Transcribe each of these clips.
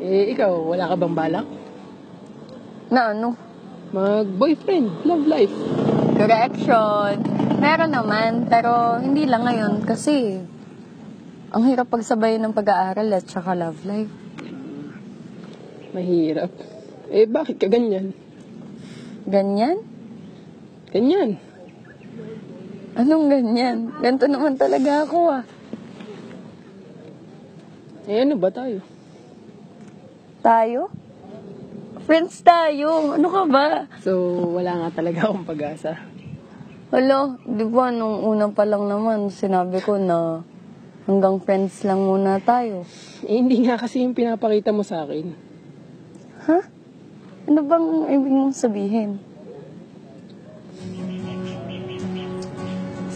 Ikaw, wala ka bang balak? Na ano? Mag-boyfriend, love life. Correction. Meron naman, pero hindi lang ngayon kasi ang hirap pagsabayin ng pag-aaral at saka love life. Mahirap. Bakit ka ganyan? Ganyan? Ganyan. Anong ganyan? Ganito naman talaga ako Ano ba tayo? Tayo? Friends tayo. Ano ka ba? So, wala nga talaga akong pag-asa. Hala, di ba nung una pa lang naman sinabi ko na hanggang friends lang muna tayo. Hindi nga kasi yung pinapakita mo sa akin. Ha? Ano bang ibig mong sabihin?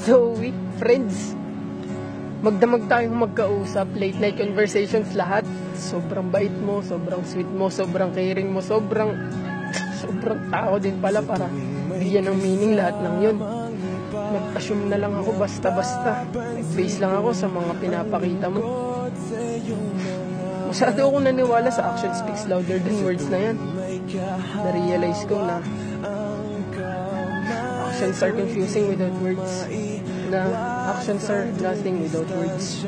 So, friends, magdamag tayong magkausap, late night conversations lahat. Sobrang bait mo, sobrang sweet mo, sobrang caring mo, sobrang tao din pala para bigyan ng meaning lahat ng yun. Nag-assume na lang ako basta-basta. Nag-base lang ako sa mga pinapakita mo. Masyado akong naniwala sa action speaks louder than words na yan. Na-realize ko na actions are confusing without words. Na actions are nothing without words.